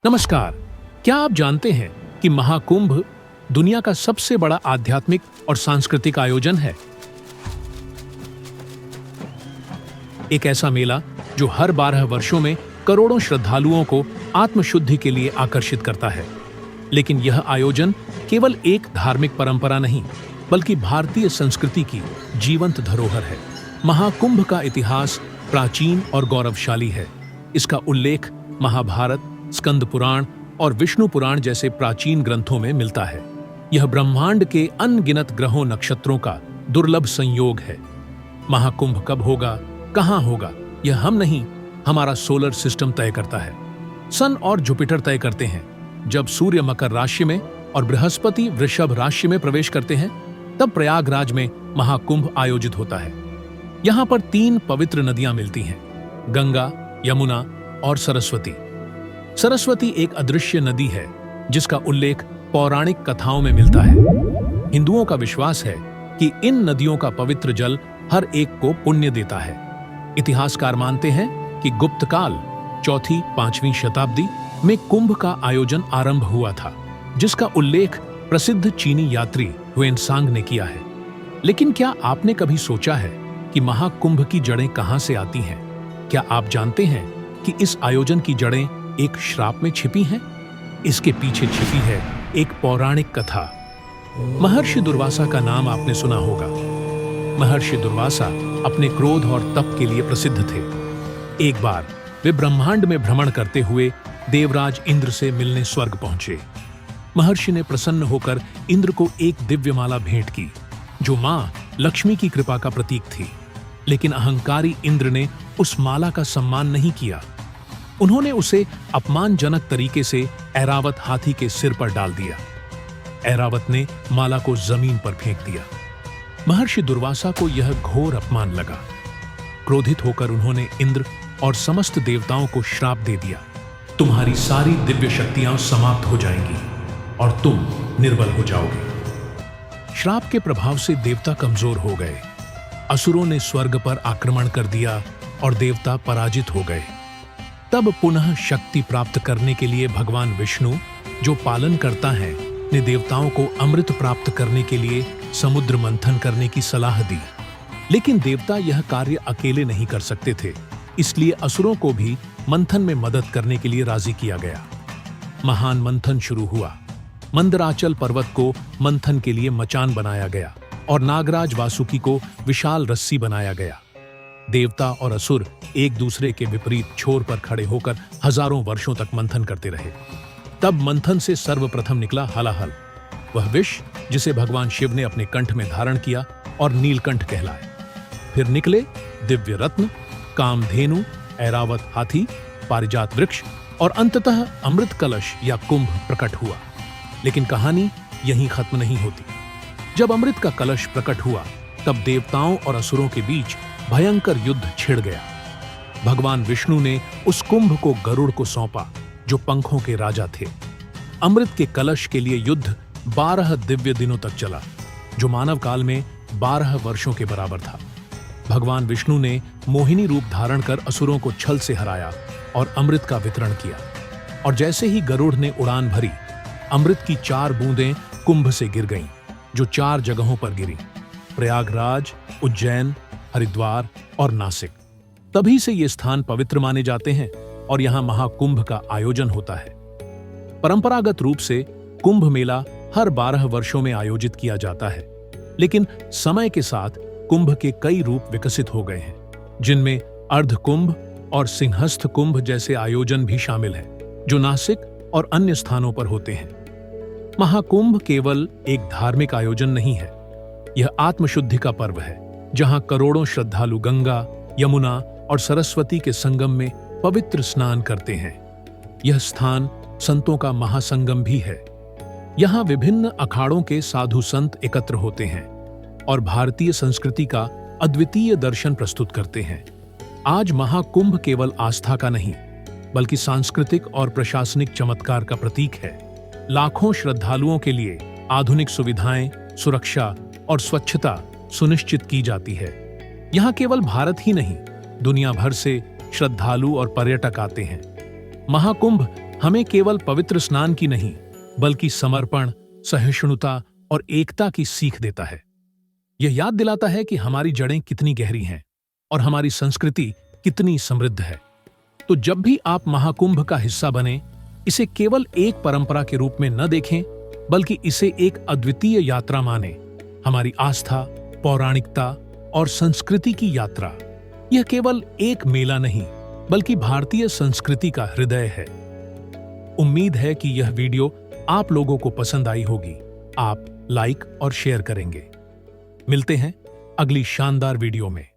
नमस्कार। क्या आप जानते हैं कि महाकुंभ दुनिया का सबसे बड़ा आध्यात्मिक और सांस्कृतिक आयोजन है? एक ऐसा मेला जो हर 12 वर्षों में करोड़ों श्रद्धालुओं को आत्मशुद्धि के लिए आकर्षित करता है। लेकिन यह आयोजन केवल एक धार्मिक परंपरा नहीं, बल्कि भारतीय संस्कृति की जीवंत धरोहर है। महाकुंभ का इतिहास प्राचीन और गौरवशाली है। इसका उल्लेख महाभारत, स्कंद पुराण और विष्णु पुराण जैसे प्राचीन ग्रंथों में मिलता है। यह ब्रह्मांड के अनगिनत ग्रहों नक्षत्रों का दुर्लभ संयोग है। महाकुंभ कब होगा, कहां होगा, यह हम नहीं, हमारा सोलर सिस्टम तय करता है। सन और जुपिटर तय करते हैं। जब सूर्य मकर राशि में और बृहस्पति वृषभ राशि में प्रवेश करते हैं, तब प्रयागराज में महाकुंभ आयोजित होता है। यहाँ पर 3 पवित्र नदियां मिलती हैं, गंगा, यमुना और सरस्वती। सरस्वती एक अदृश्य नदी है जिसका उल्लेख पौराणिक कथाओं में मिलता है। हिंदुओं का विश्वास है कि इन नदियों का पवित्र जल हर एक को पुण्य देता है। इतिहासकार मानते हैं कि गुप्त काल 4वीं-5वीं शताब्दी में कुंभ का आयोजन आरंभ हुआ था, जिसका उल्लेख प्रसिद्ध चीनी यात्री हुएनसांग ने किया है। लेकिन क्या आपने कभी सोचा है कि महाकुंभ की जड़ें कहां से आती हैं? क्या आप जानते हैं कि इस आयोजन की जड़ें एक श्राप में छिपी हैं? इसके पीछे छिपी है एक पौराणिक कथा। महर्षि दुर्वासा का नाम आपने सुना होगा। महर्षि दुर्वासा अपने क्रोध और तप के लिए प्रसिद्ध थे। एक बार वे ब्रह्मांड में भ्रमण करते हुए देवराज इंद्र से मिलने स्वर्ग पहुंचे। महर्षि ने प्रसन्न होकर इंद्र को एक दिव्य माला भेंट की, जो मां लक्ष्मी की कृपा का प्रतीक थी। लेकिन अहंकारी इंद्र ने उस माला का सम्मान नहीं किया। उन्होंने उसे अपमानजनक तरीके से ऐरावत हाथी के सिर पर डाल दिया। ऐरावत ने माला को जमीन पर फेंक दिया। महर्षि दुर्वासा को यह घोर अपमान लगा। क्रोधित होकर उन्होंने इंद्र और समस्त देवताओं को श्राप दे दिया, तुम्हारी सारी दिव्य शक्तियां समाप्त हो जाएंगी और तुम निर्बल हो जाओगे। श्राप के प्रभाव से देवता कमजोर हो गए। असुरों ने स्वर्ग पर आक्रमण कर दिया और देवता पराजित हो गए। तब पुनः शक्ति प्राप्त करने के लिए भगवान विष्णु, जो पालन करता है, ने देवताओं को अमृत प्राप्त करने के लिए समुद्र मंथन करने की सलाह दी। लेकिन देवता यह कार्य अकेले नहीं कर सकते थे, इसलिए असुरों को भी मंथन में मदद करने के लिए राजी किया गया। महान मंथन शुरू हुआ। मंदराचल पर्वत को मंथन के लिए मचान बनाया गया और नागराज वासुकी को विशाल रस्सी बनाया गया। देवता और असुर एक दूसरे के विपरीत छोर पर खड़े होकर हजारों वर्षों तक मंथन करते रहे। तब मंथन से सर्वप्रथम निकला हलाहल, वह विष जिसे भगवान शिव ने अपने कंठ में धारण किया और नीलकंठ कहलाए। फिर निकले दिव्य रत्न, कामधेनु, ऐरावत हाथी, पारिजात वृक्ष और अंततः अमृत कलश या कुंभ प्रकट हुआ। लेकिन कहानी यहीं खत्म नहीं होती। जब अमृत का कलश प्रकट हुआ, तब देवताओं और असुरों के बीच भयंकर युद्ध छिड़ गया। भगवान विष्णु ने उस कुंभ को गरुड़ को सौंपा, जो पंखों के राजा थे। अमृत के कलश के लिए युद्ध 12 दिव्य दिनों तक चला, जो मानव काल में 12 वर्षों के बराबर था। भगवान विष्णु ने मोहिनी रूप धारण कर असुरों को छल से हराया और अमृत का वितरण किया। और जैसे ही गरुड़ ने उड़ान भरी, अमृत की 4 बूंदें कुंभ से गिर गईं, जो 4 जगहों पर गिरी: प्रयागराज, उज्जैन, हरिद्वार और नासिक। तभी से ये स्थान पवित्र माने जाते हैं और यहाँ महाकुंभ का आयोजन होता है। परंपरागत रूप से कुंभ मेला हर 12 वर्षों में आयोजित किया जाता है, लेकिन समय के साथ कुंभ के कई रूप विकसित हो गए हैं, जिनमें अर्ध कुंभ और सिंहस्थ कुंभ जैसे आयोजन भी शामिल हैं, जो नासिक और अन्य स्थानों पर होते हैं। महाकुंभ केवल एक धार्मिक आयोजन नहीं है, यह आत्मशुद्धि का पर्व है, जहां करोड़ों श्रद्धालु गंगा, यमुना और सरस्वती के संगम में पवित्र स्नान करते हैं। यह स्थान संतों का महासंगम भी है। यहाँ विभिन्न अखाड़ों के साधु संत एकत्र होते हैं और भारतीय संस्कृति का अद्वितीय दर्शन प्रस्तुत करते हैं। आज महाकुंभ केवल आस्था का नहीं, बल्कि सांस्कृतिक और प्रशासनिक चमत्कार का प्रतीक है। लाखों श्रद्धालुओं के लिए आधुनिक सुविधाएं, सुरक्षा और स्वच्छता सुनिश्चित की जाती है। यहाँ केवल भारत ही नहीं, दुनिया भर से श्रद्धालु और पर्यटक आते हैं। महाकुंभ हमें केवल पवित्र स्नान की नहीं, बल्कि समर्पण, सहिष्णुता और एकता की सीख देता है। यह याद दिलाता है कि हमारी जड़ें कितनी गहरी हैं और हमारी संस्कृति कितनी समृद्ध है। तो जब भी आप महाकुंभ का हिस्सा बने, इसे केवल एक परंपरा के रूप में न देखें, बल्कि इसे एक अद्वितीय यात्रा माने, हमारी आस्था, पौराणिकता और संस्कृति की यात्रा। यह केवल एक मेला नहीं, बल्कि भारतीय संस्कृति का हृदय है। उम्मीद है कि यह वीडियो आप लोगों को पसंद आई होगी। आप लाइक और शेयर करेंगे। मिलते हैं अगली शानदार वीडियो में।